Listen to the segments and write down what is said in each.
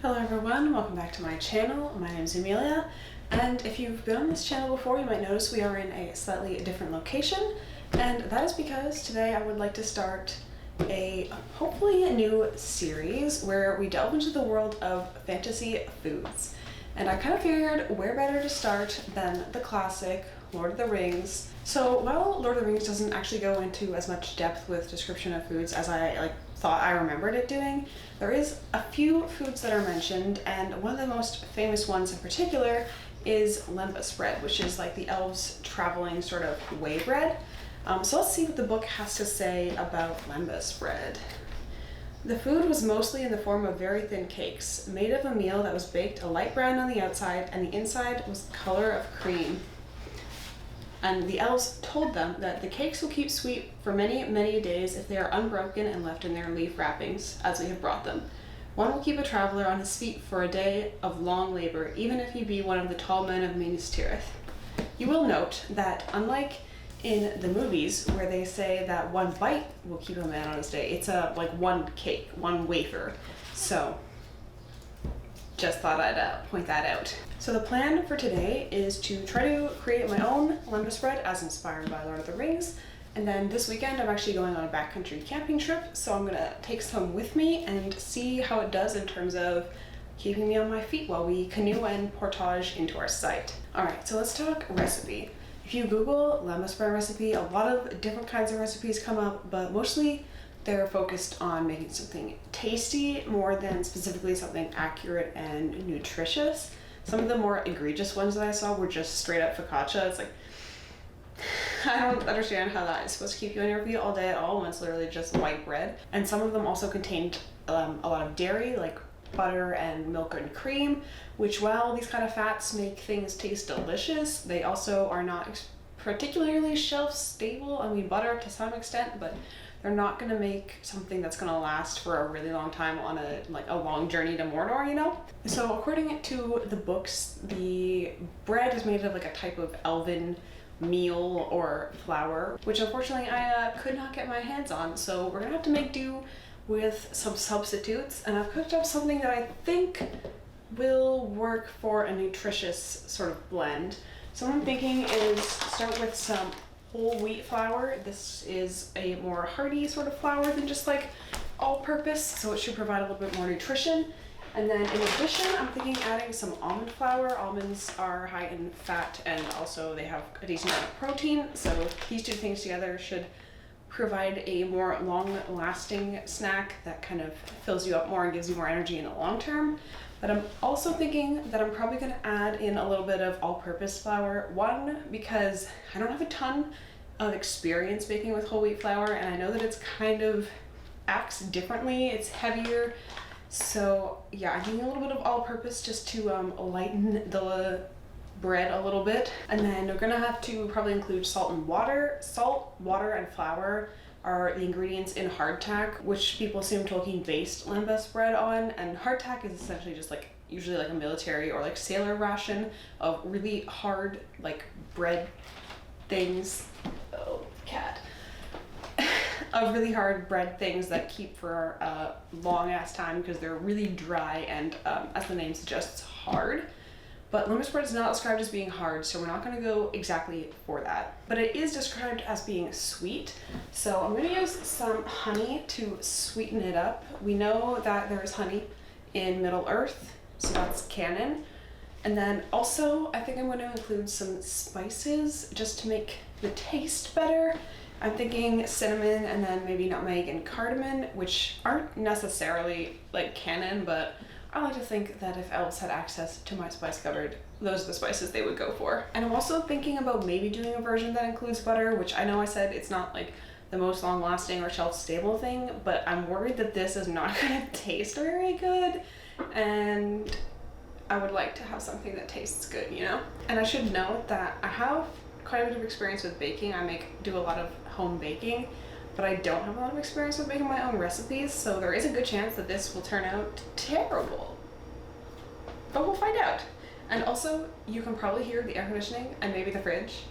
Hello everyone, welcome back to my channel. My name is Amelia, and if you've been on this channel before, you might notice we are in a slightly different location, and that is because today I would like to start hopefully a new series where we delve into the world of fantasy foods. And I kind of figured where better to start than the classic Lord of the Rings. So while Lord of the Rings doesn't actually go into as much depth with description of foods as I thought I remembered it doing, there is a few foods that are mentioned, and one of the most famous ones in particular is Lembas bread, which is like the elves traveling sort of way bread. So let's see what the book has to say about Lembas bread. The food was mostly in the form of very thin cakes, made of a meal that was baked a light brown on the outside and the inside was the color of cream. And the elves told them that the cakes will keep sweet for many, many days if they are unbroken and left in their leaf wrappings, as we have brought them. One will keep a traveler on his feet for a day of long labor, even if he be one of the tall men of Minas Tirith. You will note that unlike in the movies where they say that one bite will keep a man on his day, it's like one cake, one wafer. So just thought I'd point that out. So the plan for today is to try to create my own lembas bread as inspired by Lord of the Rings. And then this weekend I'm actually going on a backcountry camping trip, so I'm gonna take some with me and see how it does in terms of keeping me on my feet while we canoe and portage into our site. All right, so let's talk recipe. If you Google lembas bread recipe, a lot of different kinds of recipes come up, but mostly they're focused on making something tasty more than specifically something accurate and nutritious. Some of the more egregious ones that I saw were just straight up focaccia. It's like, I don't understand how that is supposed to keep you on your feet all day at all when it's literally just white bread. And some of them also contained a lot of dairy, like butter and milk and cream, which while these kind of fats make things taste delicious, they also are not particularly shelf stable. I mean, butter to some extent, but they're not going to make something that's going to last for a really long time on a long journey to Mordor, you know? So according to the books, the bread is made of like a type of elven meal or flour, which unfortunately I could not get my hands on. So we're gonna have to make do with some substitutes, and I've cooked up something that I think will work for a nutritious sort of blend. So what I'm thinking is start with some whole wheat flour. This is a more hearty sort of flour than just like all-purpose, so it should provide a little bit more nutrition. And then in addition, I'm thinking adding some almond flour. Almonds are high in fat and also they have a decent amount of protein, so these two things together should provide a more long-lasting snack that kind of fills you up more and gives you more energy in the long term. But I'm also thinking that I'm probably going to add in a little bit of all-purpose flour. One, because I don't have a ton of experience baking with whole wheat flour, and I know that it's kind of acts differently. It's heavier. So yeah, I'm doing a little bit of all-purpose just to lighten the bread a little bit. And then we're gonna have to probably include salt and water. Salt, water, and flour are the ingredients in hardtack, which people assume Tolkien based lembas bread on. And hardtack is essentially just like usually like a military or like sailor ration of really hard like bread things. Oh, cat. Of really hard bread things that keep for a long ass time because they're really dry and as the name suggests, hard. But lembas bread is not described as being hard, so we're not going to go exactly for that. But it is described as being sweet, so I'm going to use some honey to sweeten it up. We know that there is honey in Middle Earth, so that's canon. And then also, I think I'm going to include some spices just to make the taste better. I'm thinking cinnamon and then maybe nutmeg and cardamom, which aren't necessarily like canon, but I like to think that if elves had access to my spice cupboard, those are the spices they would go for. And I'm also thinking about maybe doing a version that includes butter, which I know I said it's not like the most long-lasting or shelf-stable thing, but I'm worried that this is not gonna taste very good, and I would like to have something that tastes good, you know? And I should note that I have quite a bit of experience with baking. I do a lot of home baking, but I don't have a lot of experience with making my own recipes, so there is a good chance that this will turn out terrible. But we'll find out. And also, you can probably hear the air conditioning and maybe the fridge,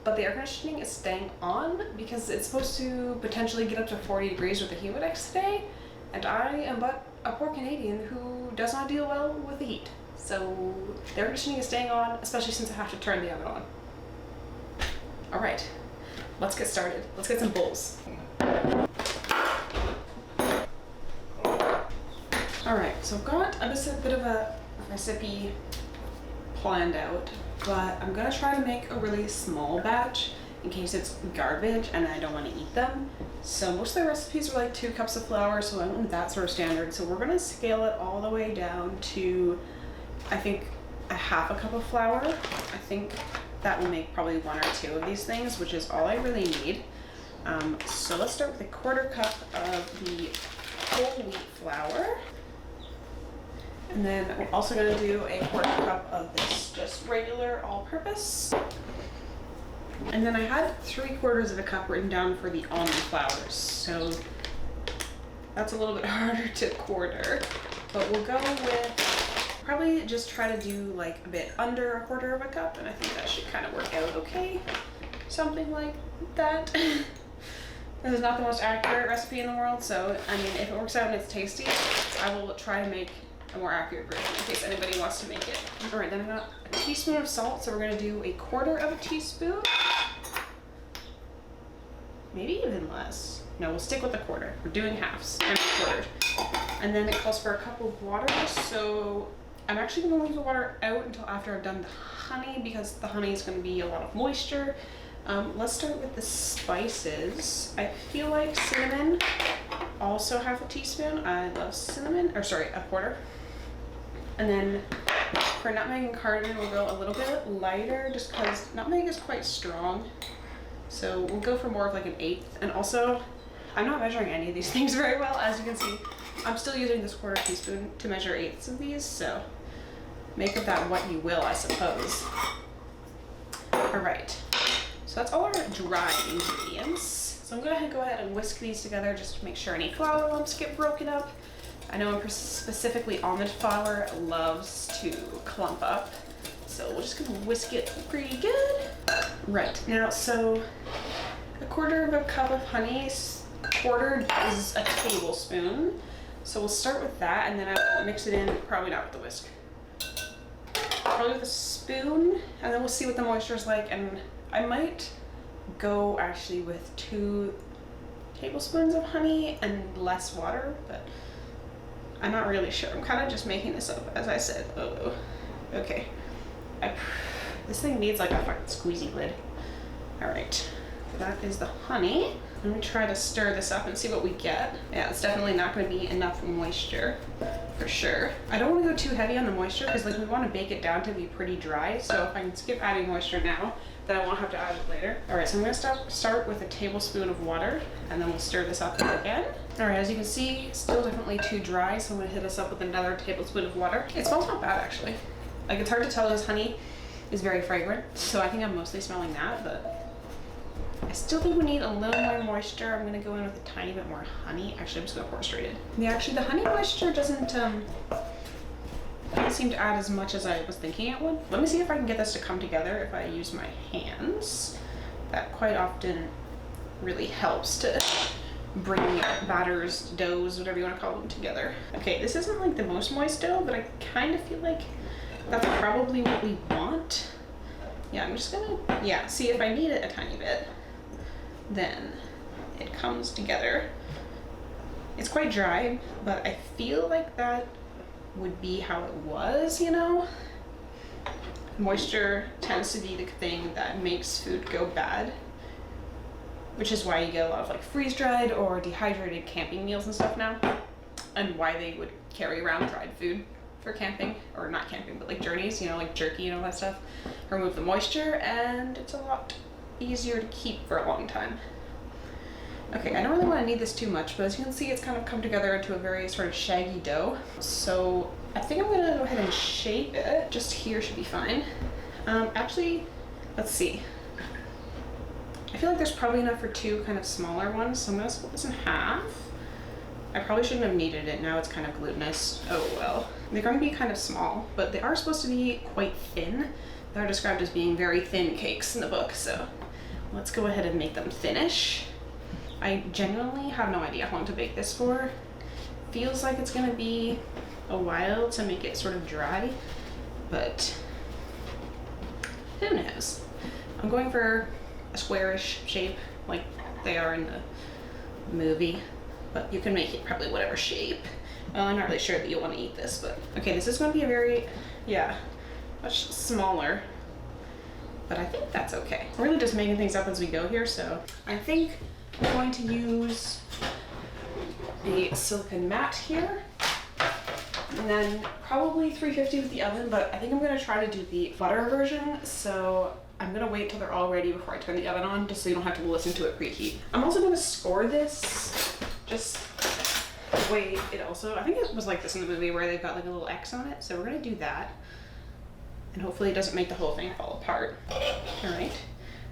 but the air conditioning is staying on because it's supposed to potentially get up to 40 degrees with the Humidex today, and I am but a poor Canadian who does not deal well with the heat. So the air conditioning is staying on, especially since I have to turn the oven on. All right, let's get started. Let's get some bowls. All right, so I've got a bit of a recipe planned out, but I'm gonna try to make a really small batch in case it's garbage and I don't want to eat them. So most of the recipes are like 2 cups of flour, so I want that sort of standard. So we're gonna scale it all the way down to, I think, a half a cup of flour. I think that will make probably 1 or 2 of these things, which is all I really need. So let's start with a 1/4 cup of the whole wheat flour. And then we're also gonna do a 1/4 cup of this just regular all-purpose. And then I had 3/4 of a cup written down for the almond flours. So that's a little bit harder to quarter, but we'll go with, probably just try to do like a bit under a 1/4 of a cup, and I think that should kind of work out okay. Something like that. This is not the most accurate recipe in the world, so I mean, if it works out and it's tasty, I will try to make a more accurate version in case anybody wants to make it. All right, then I got a teaspoon of salt, so we're gonna do a 1/4 of a teaspoon. Maybe even less. No, we'll stick with the 1/4. We're doing halves and 1/4. And then it calls for a cup of water, so I'm actually gonna leave the water out until after I've done the honey because the honey is gonna be a lot of moisture. Let's start with the spices. I feel like cinnamon, also 1/2 teaspoon. I love cinnamon, or sorry, a 1/4. And then for nutmeg and cardamom, we'll go a little bit lighter just because nutmeg is quite strong. So we'll go for more of like an 1/8. And also, I'm not measuring any of these things very well. As you can see, I'm still using this 1/4 teaspoon to measure 1/8 of these. So make of that what you will, I suppose. All right, so that's all our dry ingredients. So I'm gonna go ahead and whisk these together just to make sure any flour lumps get broken up. I know specifically almond flour loves to clump up, so we're just gonna whisk it pretty good. Right, now, so a 1/4 of a cup of honey, 1/4 is a tablespoon. So we'll start with that, and then I'll mix it in, probably not with the whisk. Probably with a spoon, and then we'll see what the moisture is like, and I might go actually with 2 tablespoons of honey and less water, but I'm not really sure. I'm kind of just making this up as I said. Oh, okay. This thing needs like a fucking squeezy lid. All right, that is the honey. Let me try to stir this up and see what we get. Yeah, it's definitely not going to be enough moisture for sure. I don't want to go too heavy on the moisture because like we want to bake it down to be pretty dry. So if I can skip adding moisture now, then I won't have to add it later. All right, so I'm going to start with a tablespoon of water, and then we'll stir this up again. All right, as you can see, still definitely too dry, so I'm going to hit this up with another tablespoon of water. It smells not bad actually. Like it's hard to tell this honey is very fragrant, so I think I'm mostly smelling that, but I still think we need a little more moisture. I'm gonna go in with a tiny bit more honey. Actually, I'm just gonna pour straight in. Yeah, actually the honey moisture doesn't seem to add as much as I was thinking it would. Let me see if I can get this to come together if I use my hands. That quite often really helps to bring batters, doughs, whatever you wanna call them, together. Okay, this isn't like the most moist dough, but I kind of feel like that's probably what we want. Yeah, I'm just gonna, yeah, see if I need it a tiny bit, then it comes together. It's quite dry, but I feel like that would be how it was, you know? Moisture tends to be the thing that makes food go bad, which is why you get a lot of like freeze-dried or dehydrated camping meals and stuff now, and why they would carry around dried food for camping, or not camping, but like journeys, you know, like jerky and all that stuff. Remove the moisture, and it's a lot easier to keep for a long time. Okay, I don't really want to knead this too much, but as you can see, it's kind of come together into a very sort of shaggy dough. So I think I'm gonna go ahead and shape it. Just here should be fine. Actually, let's see. I feel like there's probably enough for 2 kind of smaller ones, so I'm gonna split this in half. I probably shouldn't have kneaded it, now it's kind of glutinous. Oh well. They're going to be kind of small, but they are supposed to be quite thin. They're described as being very thin cakes in the book, so let's go ahead and make them thinnish. I genuinely have no idea how long to bake this for. Feels like it's going to be a while to make it sort of dry, but who knows? I'm going for a squarish shape like they are in the movie, but you can make it probably whatever shape. I'm not really sure that you want to eat this, but okay, this is going to be a very, much smaller, but I think that's okay. We're really just making things up as we go here, so I think I'm going to use the silicone mat here, and then probably 350 with the oven, but I think I'm going to try to do the butter version, so I'm going to wait till they're all ready before I turn the oven on, just so you don't have to listen to it preheat. I'm also going to score this just the way it also, I think it was like this in the movie where they've got like a little X on it, so we're going to do that. And hopefully it doesn't make the whole thing fall apart. All right,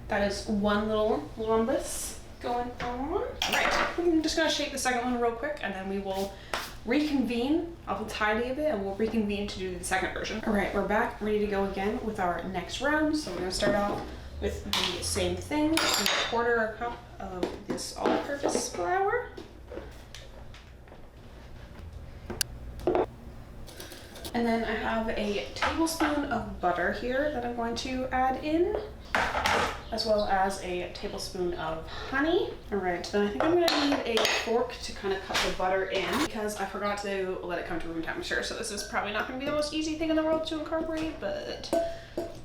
that is one little lumbus going on. All right, I'm just gonna shake the second one real quick and then we will reconvene. I'll tidy a bit and we'll reconvene to do the second version. All right, we're back, ready to go again with our next round. So we're gonna start off with the same thing, a quarter cup of this all-purpose flour. And then I have a tablespoon of butter here that I'm going to add in, as well as a tablespoon of honey. All right, then I think I'm gonna need a fork to kind of cut the butter in because I forgot to let it come to room temperature. So this is probably not gonna be the most easy thing in the world to incorporate, but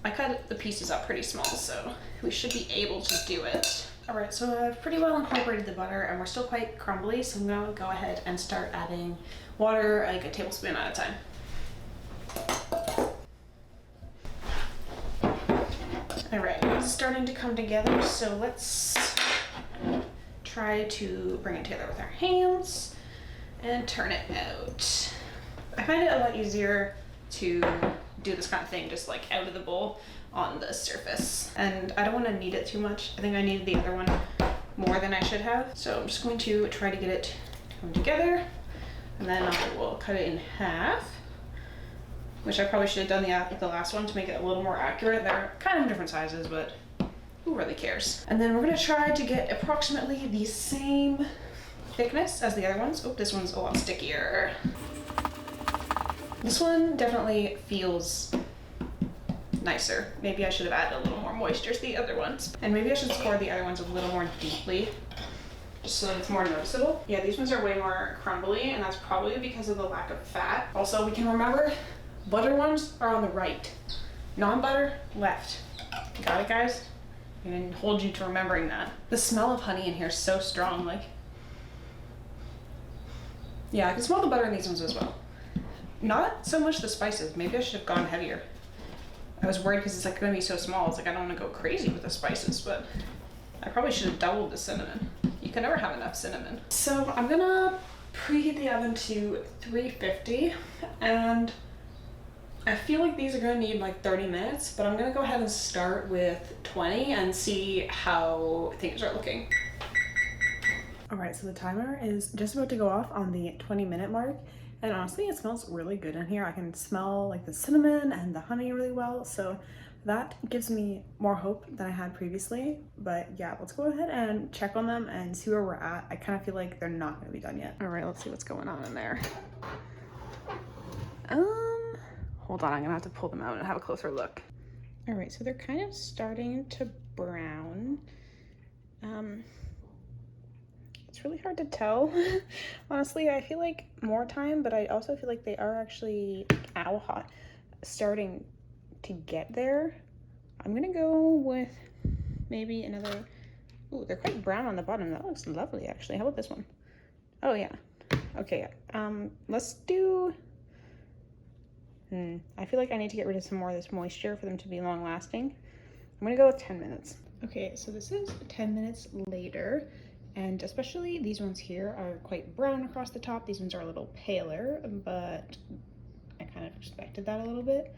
I cut the pieces up pretty small, so we should be able to do it. All right, so I've pretty well incorporated the butter and we're still quite crumbly, so I'm gonna go ahead and start adding water like a tablespoon at a time. All right, it's starting to come together, so let's try to bring it together with our hands and turn it out. I find it a lot easier to do this kind of thing just like out of the bowl on the surface, and I don't want to knead it too much. I think I needed the other one more than I should have, so I'm just going to try to get it to come together, and then I will cut it in half, which I probably should have done the last one to make it a little more accurate. They're kind of different sizes, but who really cares? And then we're gonna try to get approximately the same thickness as the other ones. Oh, this one's a lot stickier. This one definitely feels nicer. Maybe I should have added a little more moisture to the other ones. And maybe I should score the other ones a little more deeply, just so that it's more noticeable. Yeah, these ones are way more crumbly, and that's probably because of the lack of fat. Also, we can remember butter ones are on the right, non-butter left. Got it, guys? I'm gonna hold you to remembering that. The smell of honey in here is so strong, like. Yeah, I can smell the butter in these ones as well. Not so much the spices. Maybe I should have gone heavier. I was worried because it's like gonna be so small. It's like I don't want to go crazy with the spices, but I probably should have doubled the cinnamon. You can never have enough cinnamon. So I'm gonna preheat the oven to 350, and I feel like these are gonna need like 30 minutes, but I'm gonna go ahead and start with 20 and see how things are looking. All right, so the timer is just about to go off on the 20-minute mark, and honestly, it smells really good in here. I can smell like the cinnamon and the honey really well, so that gives me more hope than I had previously. But yeah, let's go ahead and check on them and see where we're at. I kind of feel like they're not gonna be done yet. All right, let's see what's going on in there. Hold on, I'm gonna have to pull them out and have a closer look. All right, so they're kind of starting to brown. It's really hard to tell. Honestly, I feel like more time, but I also feel like they are actually hot, starting to get there. I'm gonna go with maybe another, ooh, they're quite brown on the bottom. That looks lovely, actually. How about this one? Oh yeah, okay, let's do, I feel like I need to get rid of some more of this moisture for them to be long lasting. I'm gonna go with 10 minutes. Okay, so this is 10 minutes later, and especially these ones here are quite brown across the top. These ones are a little paler, but I kind of expected that a little bit.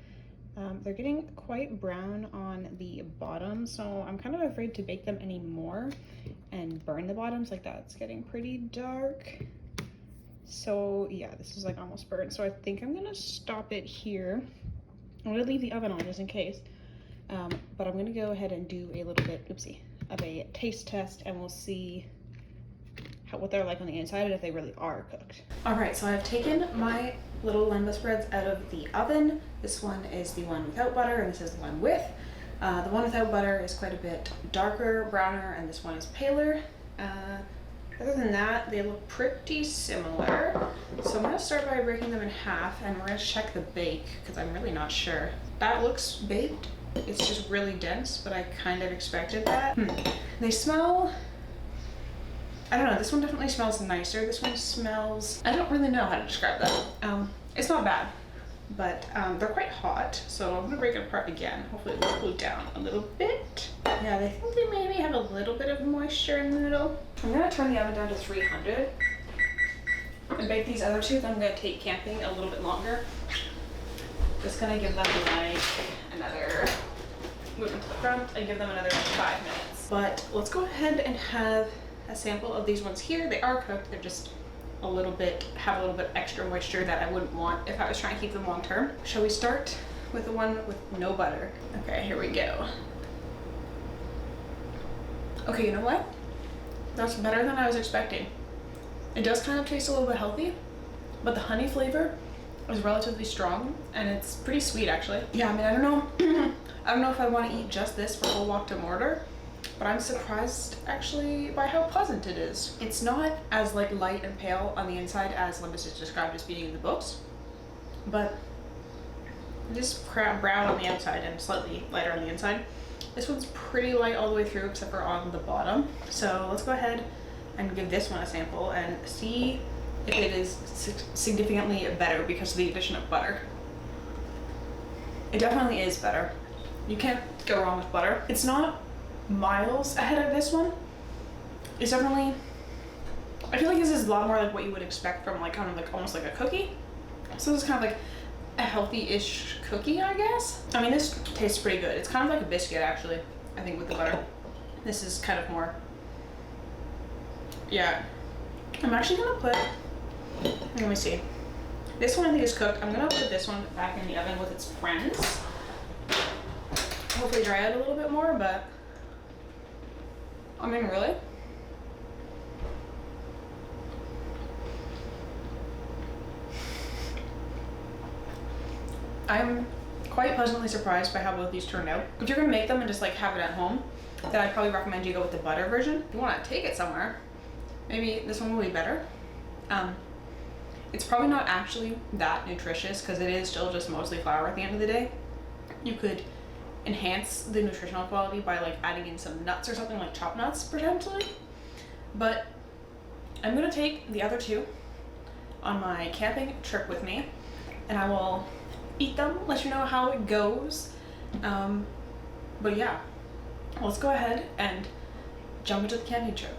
They're getting quite brown on the bottom, so I'm kind of afraid to bake them anymore and burn the bottoms like that. It's getting pretty dark. So yeah, this is like almost burnt. So I think I'm gonna stop it here. I'm gonna leave the oven on just in case. But I'm gonna go ahead and do a little bit, of a taste test, and we'll see what they're like on the inside and if they really are cooked. All right, so I've taken my little Lembas breads out of the oven. This one is the one without butter, and this is the one with. The one without butter is quite a bit darker, browner, and this one is paler. Other than that, they look pretty similar. So I'm gonna start by breaking them in half, and we're gonna check the bake, because I'm really not sure. That looks baked. It's just really dense, but I kind of expected that. They smell, I don't know, this one definitely smells nicer. This one smells, I don't really know how to describe that. It's not bad, but they're quite hot, so I'm gonna break it apart again. Hopefully it'll cool down a little bit. Yeah, I think they maybe have a little bit of moisture in the middle. I'm gonna turn the oven down to 300 and bake these other two. Then I'm gonna take camping a little bit longer. Just gonna give them like another, move them to the front and give them another 5 minutes. But let's go ahead and have a sample of these ones here. They are cooked, they're just have a little bit extra moisture that I wouldn't want if I was trying to keep them long term. Shall we start with the one with no butter? Okay, here we go. Okay, you know what? That's better than I was expecting. It does kind of taste a little bit healthy, but the honey flavor is relatively strong and it's pretty sweet actually. Yeah, I mean, I don't know. I don't know if I want to eat just this for whole wok to mortar, but I'm surprised actually by how pleasant it is. It's not as like light and pale on the inside as Lembas is described as being in the books, but just brown on the outside and slightly lighter on the inside. This one's pretty light all the way through except for on the bottom. So let's go ahead and give this one a sample and see if it is significantly better because of the addition of butter. It definitely is better. You can't go wrong with butter. It's not miles ahead of this one. It's definitely, I feel like this is a lot more like what you would expect from like kind of like almost like a cookie. So this is kind of like a healthy-ish cookie, I guess. I mean, this tastes pretty good. It's kind of like a biscuit actually, I think, with the butter. This is kind of more, yeah. I'm actually gonna put, let me see. This one I think is cooked. I'm gonna put this one back in the oven with its friends. Hopefully dry out a little bit more, but I mean, really? I'm quite pleasantly surprised by how both these turned out. If you're gonna make them and just like have it at home, then I'd probably recommend you go with the butter version. If you wanna take it somewhere, maybe this one will be better. It's probably not actually that nutritious because it is still just mostly flour at the end of the day. You could enhance the nutritional quality by like adding in some nuts or something like chopped nuts potentially. But I'm gonna take the other two on my camping trip with me and I will eat them, let you know how it goes. But yeah, let's go ahead and jump into the camping trip.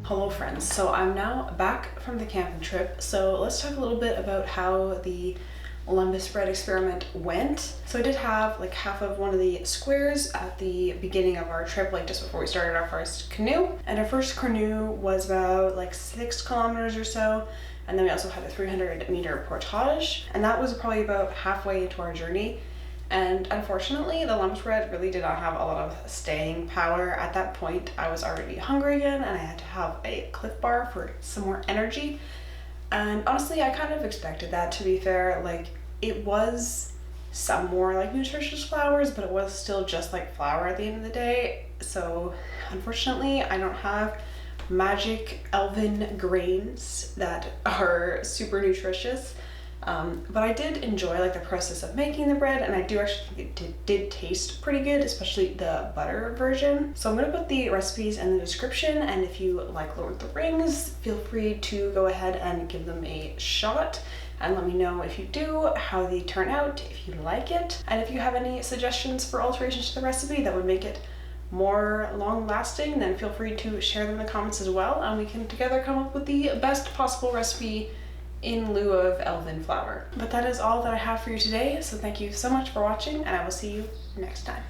Hello friends, so I'm now back from the camping trip. So let's talk a little bit about how the Lembas bread experiment went. So I did have like half of one of the squares at the beginning of our trip, like just before we started our first canoe. And our first canoe was about like 6 kilometers or so. And then we also had a 300-meter portage. And that was probably about halfway into our journey. And unfortunately, the Lembas bread really did not have a lot of staying power. At that point, I was already hungry again and I had to have a Cliff Bar for some more energy. And honestly, I kind of expected that, to be fair. Like, it was some more like nutritious flours, but it was still just like flour at the end of the day. So unfortunately, I don't have magic elven grains that are super nutritious. But I did enjoy like the process of making the bread, and I do actually think it did taste pretty good, especially the butter version. So I'm gonna put the recipes in the description, and if you like Lord of the Rings, feel free to go ahead and give them a shot. And let me know if you do, how they turn out, if you like it. And if you have any suggestions for alterations to the recipe that would make it more long lasting, then feel free to share them in the comments as well, and we can together come up with the best possible recipe in lieu of elven flour. But that is all that I have for you today, so thank you so much for watching, and I will see you next time.